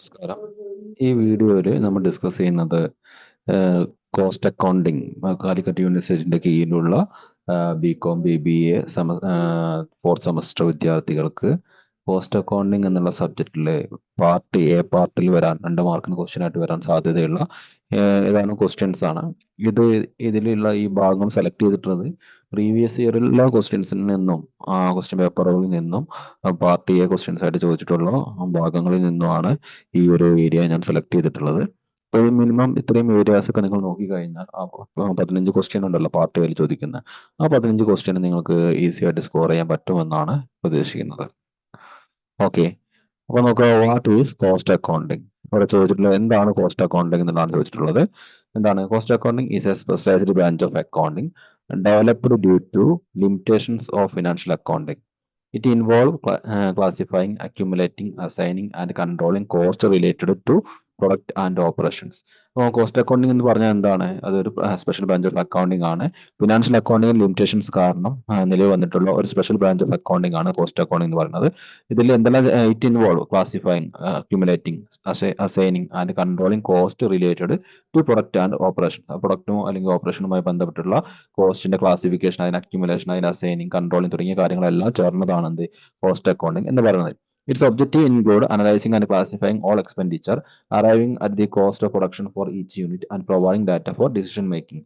നമസ്കാരം. ഈ വീഡിയോയിൽ നമ്മൾ ഡിസ്കസ് ചെയ്യുന്നത് കോസ്റ്റ് അക്കൗണ്ടിങ് കാലിക്കറ്റ് യൂണിവേഴ്സിറ്റിയുടെ കീഴിലുള്ള ബികോം BBA ഫോർത്ത് സെമസ്റ്റർ വിദ്യാർത്ഥികൾക്ക് കോസ്റ്റ് അക്കൗണ്ടിങ് എന്നുള്ള സബ്ജക്റ്റിലെ പാർട്ട് എ പാർട്ടിൽ വരാൻ 2 മാർക്കിന് ക്വസ്റ്റ്യൻ ആയിട്ട് വരാൻ സാധ്യതയുള്ള ഏതാനും ക്വസ്റ്റ്യൻസ് ആണ്. ഇതിലുള്ള ഈ ഭാഗം സെലക്ട് ചെയ്തിട്ടുള്ളത് പ്രീവിയസ് ഇയറിലുള്ള ക്വസ്റ്റ്യൻസിൽ നിന്നും ക്വസ്റ്റ്യൻ പേപ്പറുകളിൽ നിന്നും പാർട്ട് എ ക്വസ്റ്റ്യൻസ് ആയിട്ട് ചോദിച്ചിട്ടുള്ള ഭാഗങ്ങളിൽ നിന്നുമാണ് ഈ ഒരു ഏരിയ ഞാൻ സെലക്ട് ചെയ്തിട്ടുള്ളത്. അപ്പോൾ മിനിമം ഇത്രയും ഏരിയാസ് ഒക്കെ നിങ്ങൾ നോക്കിക്കഴിഞ്ഞാൽ 15 ക്വസ്റ്റ്യൻ ഉണ്ടല്ലോ പാർട്ട് എയിൽ ചോദിക്കുന്നത്. ആ 15 ക്വസ്റ്റ്യൻ നിങ്ങൾക്ക് ഈസി ആയിട്ട് സ്കോർ ചെയ്യാൻ പറ്റുമെന്നാണ് പ്രതീക്ഷിക്കുന്നത്. ഓക്കെ, അപ്പൊ നോക്കുക, വാട്ട് ഈസ് കോസ്റ്റ് അക്കൗണ്ടിങ്. ഇവിടെ ചോദിച്ചിട്ടുള്ളത് എന്താണ് കോസ്റ്റ് അക്കൗണ്ടിങ് എന്നുള്ളതാണ് ചോദിച്ചിട്ടുള്ളത്. എന്താണ് cost accounting? Is a specialized branch of accounting developed due to limitations of financial accounting. It involves classifying, accumulating, assigning, and controlling costs related to product and operations. അപ്പോൾ cost accounting എന്ന് പറഞ്ഞാൽ എന്താണ്? അതൊരു special branch of accounting ആണ്. Financial accounting limitations കാരണം നിലവിൽ വന്നിട്ടുള്ള ഒരു സ്പെഷ്യൽ ബ്രാഞ്ച് ഓഫ് അക്കൗണ്ടിങ് ആണ് കോസ്റ്റ് അക്കൗണ്ടിങ് എന്ന് പറയുന്നത്. ഇതിൽ എന്തെല്ലാം it involve classifying, accumulating, assigning and controlling cost related to product and operation. പ്രൊഡക്റ്റും അല്ലെങ്കിൽ ഓപ്പറേഷനുമായി ബന്ധപ്പെട്ടുള്ള കോസ്റ്റിന്റെ ക്ലാസിഫിക്കേഷൻ, അതിന് അക്യുമുലേഷൻ, അതിന് അസൈനിങ്, കൺട്രോളിംഗ് തുടങ്ങിയ കാര്യങ്ങളെല്ലാം ചേർന്നതാണ് എന്ത് കോസ്റ്റ് അക്കൗണ്ടിങ് എന്ന് പറയുന്നത്. Its objective include analysing and classifying all expenditure arriving at the cost of production for each unit and providing data four decision making.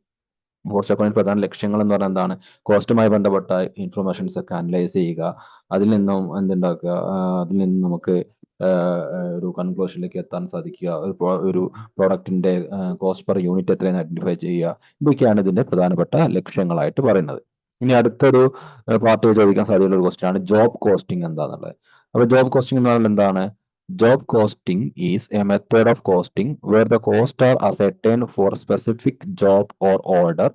Cost accounting പ്രധാന ലക്ഷ്യങ്ങൾ എന്ന് പറഞ്ഞാൽ എന്താണ്? കോസ്റ്റുമായി ബന്ധപ്പെട്ട ഇൻഫർമേഷൻസ് ഒക്കെ അനലൈസ് ചെയ്യുക, അതിൽ നിന്നും എന്തുണ്ടാക്കുക, അതിൽ നിന്നും നമുക്ക് ഒരു കൺക്ലൂഷനിലേക്ക് എത്താൻ സാധിക്കുക, ഒരു പ്രോഡക്റ്റിന്റെ കോസ്റ്റ് പെർ യൂണിറ്റ് എത്രയെന്ന് ഐഡന്റിഫൈ ചെയ്യുക. ഇതൊക്കെയാണ് ഇതിന്റെ പ്രധാനപ്പെട്ട ലക്ഷ്യങ്ങളായിട്ട് പറയുന്നത്. ഇനി അടുത്തൊരു പാർട്ട് ചോദിക്കാൻ സാധ്യതയുള്ള ഒരു ക്വസ്റ്റ്യൻ ആണ് ജോബ് കോസ്റ്റിംഗ് എന്താണെന്നുള്ളത്. അപ്പൊ ജോബ് കോസ്റ്റിംഗ് എന്ന് പറഞ്ഞാൽ എന്താണ്? Job costing is a method of costing where the costs are ascertained for specific job or order,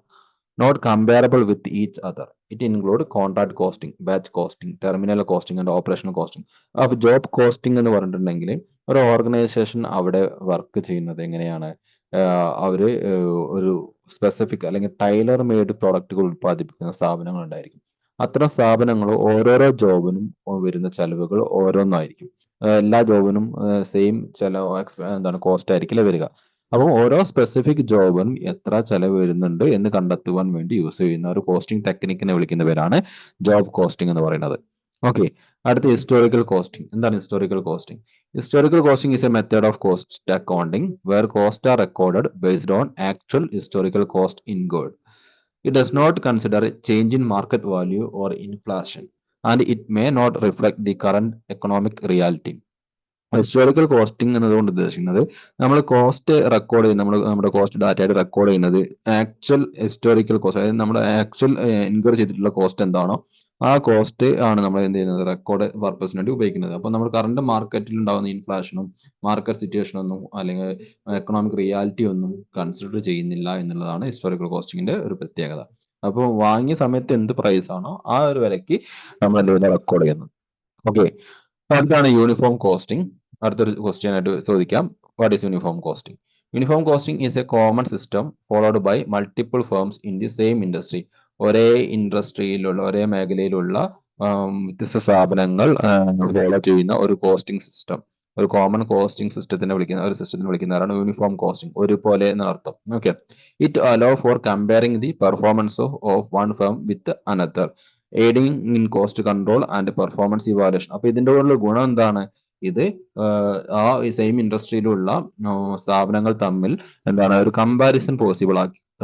not comparable with each other. It includes contract costing, batch costing, terminal costing and operational costing. അപ്പോൾ job costing എന്ന് പറഞ്ഞിട്ടുണ്ടെങ്കിൽ ഒരു organisation അവിടെ work ചെയ്യുന്നത് എങ്ങനെയാണ്? അവര് ഒരു specific അല്ലെങ്കിൽ ടൈലർ മെയ്ഡ് പ്രോഡക്റ്റുകൾ ഉത്പാദിപ്പിക്കുന്ന സ്ഥാപനങ്ങൾ ഉണ്ടായിരിക്കും. അത്തരം സ്ഥാപനങ്ങൾ ഓരോരോ ജോബിനും വരുന്ന ചെലവുകൾ ഓരോന്നായിരിക്കും. എല്ലാ ജോബിനും സെയിം ചെലവ് എന്താണ് കോസ്റ്റ് ആയിരിക്കില്ല വരിക. അപ്പോൾ ഓരോ സ്പെസിഫിക് ജോബിനും എത്ര ചെലവ് വരുന്നുണ്ട് എന്ന് കണ്ടെത്തുവാൻ വേണ്ടി യൂസ് ചെയ്യുന്ന ഒരു കോസ്റ്റിംഗ് ടെക്നിക്കിനെ വിളിക്കുന്ന പേരാണ് ജോബ് കോസ്റ്റിംഗ് എന്ന് പറയുന്നത്. ഓക്കെ, അടുത്ത ഹിസ്റ്റോറിക്കൽ കോസ്റ്റിംഗ്. എന്താണ് historical costing? Historical costing is a method of cost accounting where costs are recorded based on actual historical cost incurred. It does not consider a change in market value or inflation, and it may not reflect the current economic reality. Historical costing എന്നതുകൊണ്ട് ഉദ്ദേശിക്കുന്നത് നമ്മൾ cost record ചെയ്യുന്ന നമ്മുടെ cost ഡാറ്റയായിട്ട് record ചെയ്യുന്നത് actual historical cost, അതായത് നമ്മുടെ actual incur ചെയ്തിട്ടുള്ള cost എന്താണോ ആ കോസ്റ്റ് ആണ് നമ്മൾ എന്ത് ചെയ്യുന്നത് റെക്കോർഡ് പർപ്പസിന് വേണ്ടി ഉപയോഗിക്കുന്നത്. അപ്പോൾ നമ്മൾ കറണ്ട് മാർക്കറ്റിൽ ഉണ്ടാകുന്ന ഇൻഫ്ലേഷനും മാർക്കറ്റ് സിറ്റുവേഷൻ ഒന്നും അല്ലെങ്കിൽ എക്കണോമിക് റിയാലിറ്റി ഒന്നും കൺസിഡർ ചെയ്യുന്നില്ല എന്നുള്ളതാണ് ഹിസ്റ്റോറിക്കൽ കോസ്റ്റിംഗിന്റെ ഒരു പ്രത്യേകത. അപ്പോൾ വാങ്ങിയ സമയത്ത് എന്ത് പ്രൈസ് ആണോ ആ ഒരു വിലയ്ക്ക് നമ്മൾ എന്ത് ചെയ്യുന്നത് റെക്കോർഡ് ചെയ്യുന്നത്. ഓക്കെ, അടുത്താണ് യൂണിഫോം കോസ്റ്റിംഗ്. അടുത്തൊരു ക്വസ്റ്റ്യൻ ആയിട്ട് ചോദിക്കാം, what is uniform costing? Uniform costing is a common system followed by multiple firms in the same industry. ഒരേ ഇൻഡസ്ട്രിയിലുള്ള ഒരേ മേഖലയിലുള്ള വ്യത്യസ്ത സ്ഥാപനങ്ങൾ ഫോളോ ചെയ്യുന്ന ഒരു കോസ്റ്റിംഗ് സിസ്റ്റം, ഒരു കോമൺ കോസ്റ്റിംഗ് സിസ്റ്റത്തിനെ വിളിക്കുന്നവരാണ് യൂണിഫോം കോസ്റ്റിംഗ്, ഒരുപോലെ എന്നർത്ഥം. Okay, it allow for comparing the performance of one firm with another, aiding in cost control and performance evaluation. അപ്പൊ ഇതിന്റെ ഉള്ള ഗുണം എന്താണ്? ഇത് ആ സെയിം ഇൻഡസ്ട്രിയിലുള്ള സ്ഥാപനങ്ങൾ തമ്മിൽ എന്താണ് ഒരു കമ്പാരിസൺ പോസിബിൾ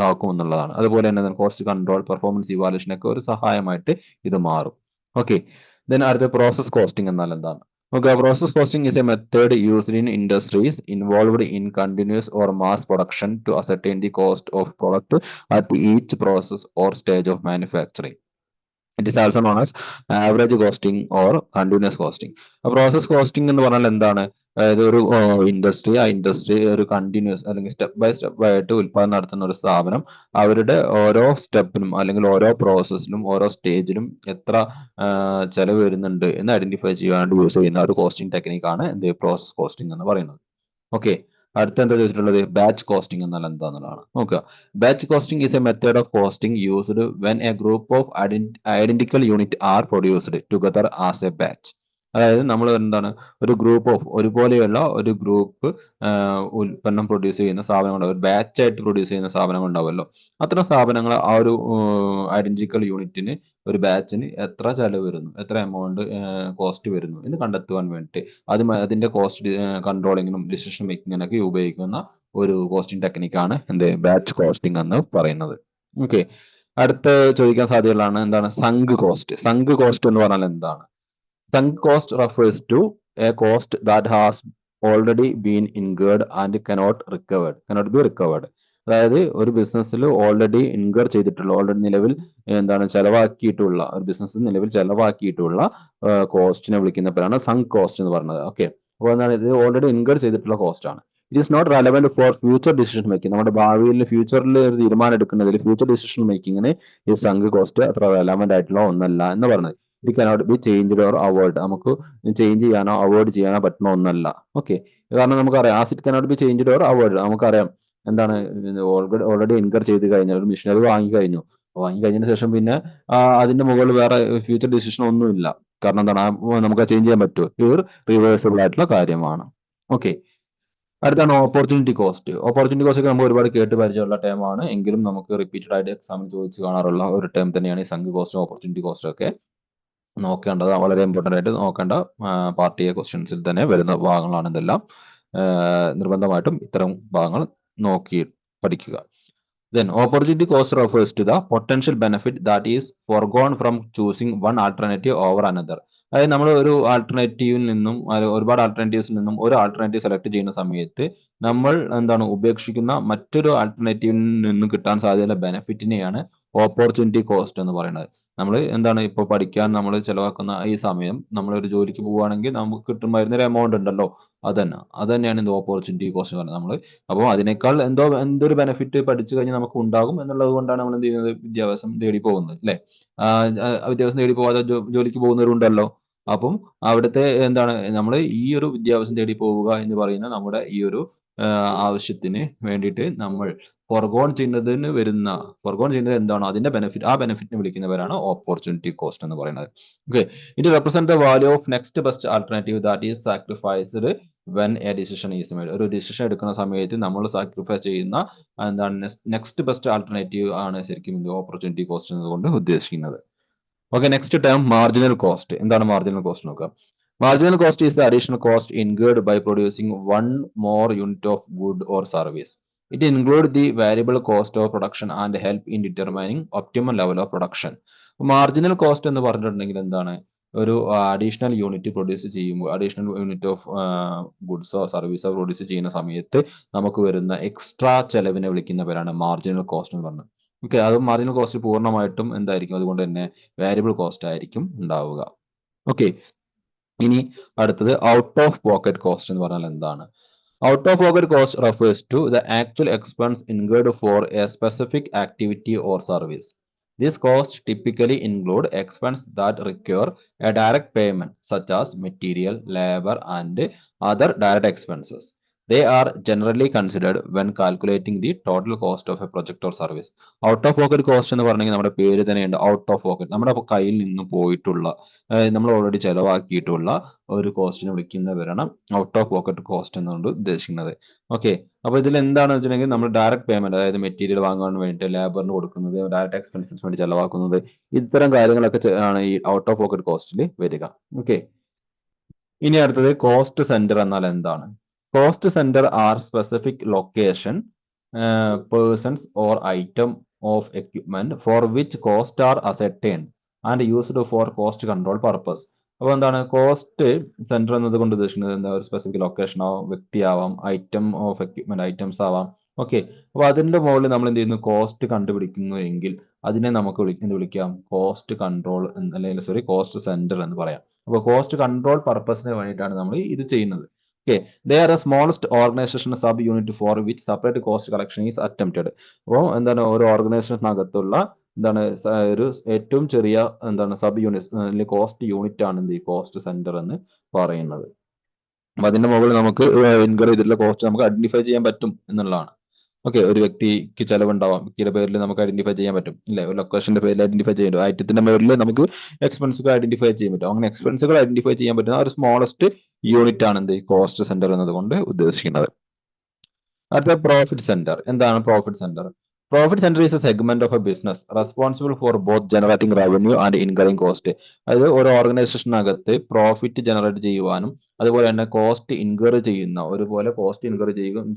ആക്കും എന്നുള്ളതാണ്. അതുപോലെ തന്നെ കോസ്റ്റ് കൺട്രോൾ, പെർഫോമൻസ് ഇവാലുവേഷൻ ഒക്കെ ഒരു സഹായമായിട്ട് ഇത് മാറും. ഓക്കെ, ദെൻ അടുത്ത പ്രോസസ് കോസ്റ്റിംഗ് എന്നാൽ എന്താണ്? Okay, process costing is a method used in industries involved in continuous or mass production to ascertain the cost of product at each process or stage of manufacturing. It is also known as average costing or continuous costing. Process costing എന്ന് പറഞ്ഞാൽ എന്താണ്? അതായത് ഒരു industry ഒരു continuous അല്ലെങ്കിൽ step ആയിട്ട് ഉൽപ്പാദനം നടത്തുന്ന ഒരു സ്ഥാപനം അവരുടെ ഓരോ സ്റ്റെപ്പിനും അല്ലെങ്കിൽ ഓരോ പ്രോസസ്സിനും ഓരോ സ്റ്റേജിനും എത്ര ചെലവ് വരുന്നുണ്ട് എന്ന് ഐഡന്റിഫൈ ചെയ്യാൻ വേണ്ടി യൂസ് ചെയ്യുന്ന ഒരു കോസ്റ്റിംഗ് ടെക്നിക്കാണ് എന്ത് പ്രോസസ് കോസ്റ്റിംഗ് എന്ന് പറയുന്നത്. ഓക്കെ, അടുത്ത എന്താ ചോദിച്ചിട്ടുള്ളത്? ബാച്ച് കോസ്റ്റിംഗ് എന്നാൽ എന്താണെന്നുള്ളതാണ്. നോക്കുക, batch costing is a method of costing used when a group of identical units are produced together as a batch. അതായത് നമ്മൾ എന്താണ് ഒരു ഗ്രൂപ്പ് ഓഫ് ഒരുപോലെയുള്ള ഒരു ഗ്രൂപ്പ് ഉൽപ്പന്നം പ്രൊഡ്യൂസ് ചെയ്യുന്ന സ്ഥാപനങ്ങളുണ്ടാവും, ഒരു ബാച്ച് ആയിട്ട് പ്രൊഡ്യൂസ് ചെയ്യുന്ന സ്ഥാപനങ്ങൾ ഉണ്ടാവുമല്ലോ. അത്തരം സ്ഥാപനങ്ങൾ ആ ഒരു ഐഡന്റിക്കൽ യൂണിറ്റിന് ഒരു ബാച്ചിന് എത്ര ചെലവ് വരുന്നു, എത്ര എമൗണ്ട് കോസ്റ്റ് വരുന്നു എന്ന് കണ്ടെത്തുവാൻ വേണ്ടിയിട്ട് അതിന്റെ കോസ്റ്റ് കൺട്രോളിങ്ങിനും ഡിസിഷൻ മേക്കിങ്ങിനൊക്കെ ഉപയോഗിക്കുന്ന ഒരു കോസ്റ്റിംഗ് ടെക്നിക്കാണ് എന്ത് ബാച്ച് കോസ്റ്റിംഗ് എന്ന് പറയുന്നത്. ഓക്കെ, അടുത്ത ചോദിക്കാൻ സാധ്യതയുള്ളതാണ് എന്താണ് സങ്ക് കോസ്റ്റ്. സങ്ക് കോസ്റ്റ് എന്ന് പറഞ്ഞാൽ എന്താണ്? Sunk cost refers to a cost that has already been incurred and cannot be recovered. അതായത് ഒരു ബിസിനസ്സിൽ ഓൾറെഡി ഇൻകർ ചെയ്തിട്ടുള്ള, ഓൾറെഡി നിലവിൽ എന്താണ് ചെലവാക്കിയിട്ടുള്ള, ഒരു ബിസിനസ് നിലവിൽ ചെലവാക്കിയിട്ടുള്ള കോസ്റ്റിനെ വിളിക്കുന്ന പേരാണ് സങ്ക് കോസ്റ്റ് എന്ന് പറയുന്നത്. ഓക്കെ, അപ്പോൾ എന്താണ് ഇത് ഓൾറെഡി ഇൻകർ ചെയ്തിട്ടുള്ള കോസ്റ്റ് ആണ്. It is not relevant for future decision making. നമ്മുടെ ഭാവിയിൽ ഫ്യൂച്ചറിൽ ഒരു തീരുമാനം എടുക്കുന്നതിൽ ഫ്യൂച്ചർ ഡിസിഷൻ മേക്കിങ്ങിന് ഈ സങ്ക് കോസ്റ്റ് അത്ര റെലവെന്റ് ആയിട്ടുള്ള ഒന്നല്ല എന്ന് പറയുന്നത്. It cannot be changed or avoid. നമുക്ക് ചേഞ്ച് ചെയ്യാനോ അവോയ്ഡ് ചെയ്യാനോ പറ്റുന്ന ഒന്നല്ല. ഓക്കെ, കാരണം നമുക്കറിയാം acid cannot be changed or avoid. നമുക്കറിയാം എന്താണ് ഓൾറെഡി ഇൻകർ ചെയ്ത് കഴിഞ്ഞാൽ ഒരു മെഷീനറി വാങ്ങിക്കഴിഞ്ഞതിന് ശേഷം പിന്നെ അതിന്റെ മുകളിൽ വേറെ ഫ്യൂച്ചർ ഡിസിഷൻ ഒന്നുമില്ല. കാരണം എന്താണ് നമുക്ക് ചേഞ്ച് ചെയ്യാൻ പറ്റുമോ? റിവേഴ്സിബിൾ ആയിട്ടുള്ള കാര്യമാണ്. ഓക്കെ, അടുത്താണ് ഓപ്പർച്യൂണിറ്റി കോസ്റ്റ്. ഓപ്പർച്യൂണിറ്റി കോസ്റ്റ് ഒക്കെ നമ്മൾ ഒരുപാട് കേട്ട് പരിചയമുള്ള ടേം ആണ്, എങ്കിലും നമുക്ക് റിപ്പീറ്റഡ് ആയിട്ട് എക്സാമിൽ ചോദിച്ച് കാണാറുള്ള ഒരു ടേം തന്നെയാണ് ഈ സങ്ക് കോസ്റ്റ്, ഓപ്പർച്യൂണിറ്റി കോസ്റ്റ് ഒക്കെ. നോക്കേണ്ടത് വളരെ ഇമ്പോർട്ടൻ്റ് ആയിട്ട് നോക്കേണ്ട പാർട്ട് എ ക്വസ്റ്റ്യൻസിൽ തന്നെ വരുന്ന ഭാഗങ്ങളാണ് ഇതെല്ലാം. നിർബന്ധമായിട്ടും ഇത്തരം ഭാഗങ്ങൾ നോക്കി പഠിക്കുക. Then opportunity cost refers to the potential benefit that is foregone from choosing one alternative over another. അതായത് നമ്മൾ ഒരു ആൾട്ടർനേറ്റീവിൽ നിന്നും ഒരുപാട് ആൾട്ടർനേറ്റീവ്സിൽ നിന്നും ഒരു ആൾട്ടർനേറ്റീവ് സെലക്ട് ചെയ്യുന്ന സമയത്ത് നമ്മൾ എന്താണ് ഉപേക്ഷിക്കുന്ന മറ്റൊരു ആൾട്ടർനേറ്റീവിൽ നിന്നും കിട്ടാൻ സാധ്യതയുള്ള ബെനിഫിറ്റിനെയാണ് ഓപ്പർച്യൂണിറ്റി കോസ്റ്റ് എന്ന് പറയുന്നത്. നമ്മൾ എന്താണ് ഇപ്പോൾ പഠിക്കാൻ നമ്മൾ ചെലവാക്കുന്ന ഈ സമയം നമ്മൾ ഒരു ജോലിക്ക് പോവുകയാണെങ്കിൽ നമുക്ക് കിട്ടുമായിരുന്ന ഒരു എമൗണ്ട് ഉണ്ടല്ലോ, അത് തന്നെയാണ് ഇത് ഓപ്പർച്യൂണിറ്റി കോസ്റ്റ് എന്ന് പറയുന്നത്. നമ്മൾ അപ്പോൾ അതിനേക്കാൾ എന്തൊരു ബെനിഫിറ്റ് പഠിച്ചു കഴിഞ്ഞാൽ നമുക്ക് ഉണ്ടാകും എന്നുള്ളത് കൊണ്ടാണ് നമ്മൾ എന്ത് ചെയ്യുന്നത്, വിദ്യാഭ്യാസം തേടി പോകുന്നത് അല്ലേ? വിദ്യാഭ്യാസം തേടി പോകാതെ ജോലിക്ക് പോകുന്നവരുണ്ടല്ലോ. അപ്പം അവിടുത്തെ എന്താണ് നമ്മൾ ഈ ഒരു വിദ്യാഭ്യാസം തേടി പോവുക എന്ന് പറയുന്ന നമ്മുടെ ഈ ഒരു ആവശ്യത്തിന് വേണ്ടിയിട്ട് നമ്മൾ ഫോർഗോൺ ചെയ്യുന്നത് എന്താണോ അതിന്റെ ബെനിഫിറ്റ്, ആ ബെനിഫിറ്റിനെ വിളിക്കുന്നവരാണ് ഓപ്പർച്യൂണിറ്റി കോസ്റ്റ് എന്ന് പറയുന്നത്. Okay, it represent the value of next best alternative that is sacrificed when A decision is made. ഒരു ഡിസിഷൻ എടുക്കുന്ന സമയത്ത് നമ്മൾ സാക്രിഫൈസ് ചെയ്യുന്ന എന്താണ് നെക്സ്റ്റ് ബെസ്റ്റ് ആൾട്ടർനേറ്റീവ് ആണ് ശരിക്കും ഓപ്പർച്യൂണിറ്റി കോസ്റ്റ് എന്നതുകൊണ്ട് ഉദ്ദേശിക്കുന്നത്. Okay, next term marginal cost. എന്താണ് മാർജിനൽ കോസ്റ്റ് നോക്കാം. Marginal cost is the additional cost incurred by producing one more unit of good or service. It includes the variable cost of production and help in determining optimal level of production. Marginal cost എന്ന് പറഞ്ഞിട്ടുണ്ടെങ്കിൽ എന്താണ്, ഒരു additional unit produce ചെയ്യുമ്പോൾ, additional unit of ഗുഡ്സോ സർവീസോ produce ചെയ്യുന്ന സമയത്ത് നമുക്ക് വരുന്ന extra ചെലവിനെ വിളിക്കുന്ന പേരാണ് മാർജിനൽ കോസ്റ്റ് എന്ന് പറഞ്ഞത്. ഓക്കെ, അത് മാർജിനൽ കോസ്റ്റ് പൂർണ്ണമായിട്ടും എന്തായിരിക്കും, അതുകൊണ്ട് തന്നെ വേരിയബിൾ കോസ്റ്റ് ആയിരിക്കും ഉണ്ടാവുക. ഓക്കെ, ഇനി അടുത്തത് ഔട്ട് ഓഫ് പോക്കറ്റ് കോസ്റ്റ് എന്ന് പറഞ്ഞാൽ എന്താണ്? Out of pocket cost refers to the actual expense incurred for a specific activity or service. These costs typically include expense that require a direct payment such as material, labor and other direct expenses. They are generally considered when calculating the total cost of a project or service. Out of pocket cost എന്ന് പറഞ്ഞെങ്കിൽ നമ്മുടെ പേര് തന്നെയുണ്ട്, out of pocket, നമ്മുടെ കയ്യിൽ നിന്ന് പോയിട്ടുള്ള, നമ്മൾ ഓൾറെഡി ചെലവാക്കിയിട്ടുള്ള ഒരു കോസ്റ്റിനെ വിളിക്കുന്നവരാണ് ഔട്ട് ഓഫ് പോക്കറ്റ് കോസ്റ്റ് എന്നുകൊണ്ട് ഉദ്ദേശിക്കുന്നത്. ഓക്കെ, അപ്പൊ ഇതിൽ എന്താണെന്ന് വെച്ചിട്ടുണ്ടെങ്കിൽ നമ്മൾ ഡയറക്റ്റ് പേയ്മെന്റ്, അതായത് മെറ്റീരിയൽ വാങ്ങാൻ വേണ്ടിയിട്ട് ലേബറിന് കൊടുക്കുന്നത്, ഡയറക്റ്റ് എക്സ്പെൻസസ് വേണ്ടി ചെലവാക്കുന്നത്, ഇത്തരം കാര്യങ്ങളൊക്കെ ആണ് ഈ ഔട്ട് ഓഫ് പോക്കറ്റ് കോസ്റ്റിൽ വരിക. ഓക്കെ, ഇനി അടുത്തത് കോസ്റ്റ് സെന്റർ എന്നാൽ എന്താണ്? Cost centre are specific location, persons or item of equipment for which cost are ascertained and used for cost control purpose. അപ്പോൾ എന്താണ് കോസ്റ്റ് സെന്റർ എന്നത് കൊണ്ട് ഉദ്ദേശിക്കുന്നത്? എന്താ, ഒരു സ്പെസിഫിക് ലൊക്കേഷൻ ആവാം, വ്യക്തിയാവാം, ഐറ്റം ഓഫ് എക്യുപ്മെന്റ് ഐറ്റംസ് ആവാം. ഓക്കെ, അപ്പോൾ അതിന്റെ മുകളിൽ നമ്മൾ എന്ത് ചെയ്യുന്നു, കോസ്റ്റ് കണ്ടുപിടിക്കുന്നു എങ്കിൽ അതിനെ നമുക്ക് വിളിക്കാം കോസ്റ്റ് കൺട്രോൾ അല്ലെങ്കിൽ കോസ്റ്റ് സെന്റർ എന്ന് പറയാം. അപ്പോൾ കോസ്റ്റ് കൺട്രോൾ പർപ്പസിന് വേണ്ടിയിട്ടാണ് നമ്മൾ ഇത് ചെയ്യുന്നത്. Okay, they are a smallest organization sub unit for which separate cost collection is attempted. അപ്പോൾ എന്താണ്, ഒരു ഓർഗനൈസേഷനകത്തുള്ള എന്താണ് ഒരു ഏറ്റവും ചെറിയ എന്താണ് സബ് യൂണിറ്റ് അല്ലെങ്കിൽ കോസ്റ്റ് യൂണിറ്റ് ആണ് എന്ത്, കോസ്റ്റ് സെന്റർ എന്ന് പറയുന്നത്. അപ്പൊ അതിന്റെ മുകളിൽ നമുക്ക് ഇൻകർ ചെയ്തിട്ടുള്ള കോസ്റ്റ് നമുക്ക് ഐഡന്റിഫൈ ചെയ്യാൻ പറ്റും എന്നുള്ളതാണ്. ഓക്കെ, ഒരു വ്യക്തിക്ക് ചെലവുണ്ടാവാം, വ്യക്തിയുടെ പേരിൽ നമുക്ക് ഐഡന്റിഫൈ ചെയ്യാൻ പറ്റും ഇല്ലേ, ഒരു ലൊക്കേഷന്റെ പേരിൽ ഐഡന്റിഫൈ ചെയ്യാൻ പറ്റും, ഐറ്റത്തിന്റെ പേരിൽ നമുക്ക് എക്സ്പെൻസുകൾ ഐഡന്റിഫൈ ചെയ്യാൻ പറ്റും. അങ്ങനെ എക്സ്പെൻസുകൾ ഐഡന്റിഫൈ ചെയ്യാൻ പറ്റുന്ന ഒരു സ്മോളസ്റ്റ് യൂണിറ്റ് ആണ് എന്ത് കോസ്റ്റ് സെന്റർ എന്നതുകൊണ്ട് ഉദ്ദേശിക്കുന്നത്. അടുത്ത പ്രോഫിറ്റ് സെന്റർ. എന്താണ് profit centre? Profit centre is a segment of a business responsible for both generating revenue and incurring cost. അതായത് ഒരു ഓർഗനൈസേഷനകത്ത് പ്രോഫിറ്റ് ജനറേറ്റ് ചെയ്യുവാനും അതുപോലെ തന്നെ കോസ്റ്റ് ഇൻകർ ചെയ്യുന്ന ഒരുപോലെ കോസ്റ്റ് ഇൻകർ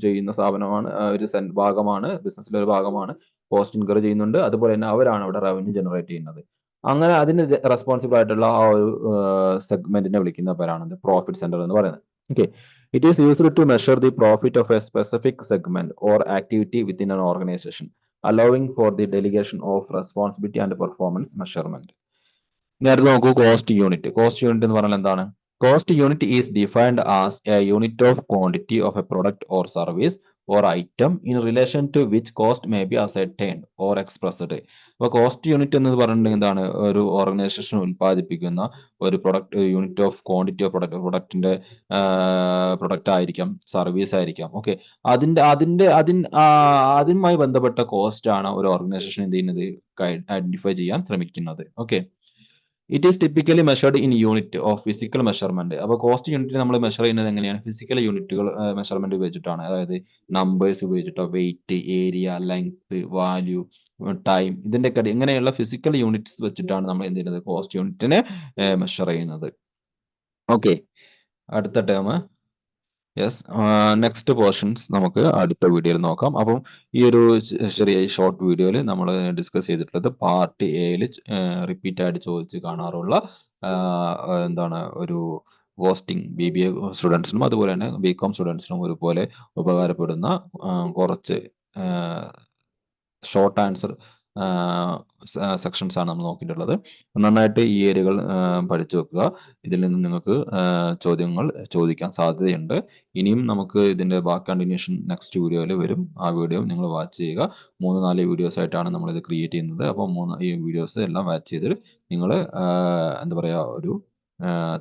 ചെയ്യുന്ന സ്ഥാപനമാണ്, ഒരു ഭാഗമാണ്, ബിസിനസ്സിലെ ഒരു ഭാഗമാണ് കോസ്റ്റ് ഇൻകർ ചെയ്യുന്നുണ്ട്. അതുപോലെ തന്നെ അവരാണ് അവിടെ റവന്യൂ ജനറേറ്റ് ചെയ്യുന്നത്. അങ്ങനെ അതിന് റെസ്പോൺസിബിൾ ആയിട്ടുള്ള ആ ഒരു സെഗ്മെന്റിനെ വിളിക്കുന്ന പേരാണ് പ്രോഫിറ്റ് സെന്റർ എന്ന് പറയുന്നത്. Okay, it is used to measure the profit of a specific segment or activity within an organization, allowing for the delegation of responsibility and performance measurement. നേരത്തെ നോക്കൂ, കോസ്റ്റ് യൂണിറ്റ്. കോസ്റ്റ് യൂണിറ്റ് എന്ന് പറഞ്ഞാൽ എന്താണ്? Cost unit is defined as a unit of quantity of a product or service or item in relation to which cost may be ascertained or expressed. അപ്പോൾ cost unit എന്ന് പറഞ്ഞിട്ടുണ്ടെങ്കിൽ എന്താണ്? ഒരു organisation ഉൽപ്പാദിപ്പിക്കുന്ന ഒരു product, unit of quantity of product, പ്രൊഡക്റ്റിന്റെ product ആയിരിക്കാം, service ആയിരിക്കാം. ഓക്കെ, അതുമായി ബന്ധപ്പെട്ട കോസ്റ്റ് ആണ് ഒരു ഓർഗനൈസേഷൻ എന്ത് ചെയ്യുന്നത്, ഐഡന്റിഫൈ ചെയ്യാൻ ശ്രമിക്കുന്നത്. Okay, it is typically measured in unit of physical measurement. അപ്പോൾ കോസ്റ്റ് യൂണിറ്റ് നമ്മൾ മെഷർ ചെയ്യുന്നത് എങ്ങനെയാണ്? ഫിസിക്കൽ യൂണിറ്റുകൾ മെഷർമെന്റ് ഉപയോഗിച്ചിട്ടാണ്. അതായത് നമ്പേഴ്സ് ഉപയോഗിച്ചിട്ടോ, weight, area, length, value, time, ഇതിന്റെ ഒക്കെ ഇങ്ങനെയുള്ള ഫിസിക്കൽ യൂണിറ്റ്സ് വെച്ചിട്ടാണ് നമ്മൾ എന്ത് ചെയ്യുന്നത്, കോസ്റ്റ് യൂണിറ്റിനെ മെഷർ ചെയ്യുന്നത്. ഓക്കെ, അടുത്ത ടേം. യെസ്, നെക്സ്റ്റ് പോർഷൻസ് നമുക്ക് അടുത്ത വീഡിയോയിൽ നോക്കാം. അപ്പം ഈ ഒരു ചെറിയ ഷോർട്ട് വീഡിയോയിൽ നമ്മൾ ഡിസ്കസ് ചെയ്തിട്ടുള്ളത് പാർട്ട് എയിൽ റിപ്പീറ്റ് ആയിട്ട് ചോദിച്ച് കാണാറുള്ള എന്താണ് ഒരു കോസ്റ്റിംഗ് BBA സ്റ്റുഡൻസിനും അതുപോലെ തന്നെ BCom സ്റ്റുഡൻസിനും ഒരുപോലെ ഉപകാരപ്പെടുന്ന കുറച്ച് ഷോർട്ട് ആൻസർ സെക്ഷൻസ് ആണ് നമ്മൾ നോക്കിയിട്ടുള്ളത്. നന്നായിട്ട് ഈ ഏരിയകൾ പഠിച്ചു വെക്കുക. ഇതിൽ നിന്ന് നിങ്ങൾക്ക് ചോദ്യങ്ങൾ ചോദിക്കാൻ സാധ്യതയുണ്ട്. ഇനിയും നമുക്ക് ഇതിന്റെ ബാക്ക് കണ്ടിന്യൂഷൻ നെക്സ്റ്റ് വീഡിയോയിൽ വരും. ആ വീഡിയോ നിങ്ങൾ വാച്ച് ചെയ്യുക. 3-4 വീഡിയോസ് ആയിട്ടാണ് നമ്മൾ ഇത് ക്രിയേറ്റ് ചെയ്യുന്നത്. അപ്പോൾ ഈ വീഡിയോസ് എല്ലാം വാച്ച് ചെയ്തിട്ട് നിങ്ങൾ എന്താ പറയുക, ഒരു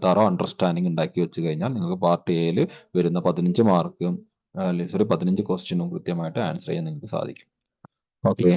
തറോ അണ്ടർസ്റ്റാൻഡിങ് ഉണ്ടാക്കി വെച്ച് കഴിഞ്ഞാൽ നിങ്ങൾക്ക് പാർട്ട് എയിൽ വരുന്ന 15 മാർക്കും 15 ക്വസ്റ്റ്യനും കൃത്യമായിട്ട് ആൻസർ ചെയ്യാൻ നിങ്ങൾക്ക് സാധിക്കും. ഓക്കെ.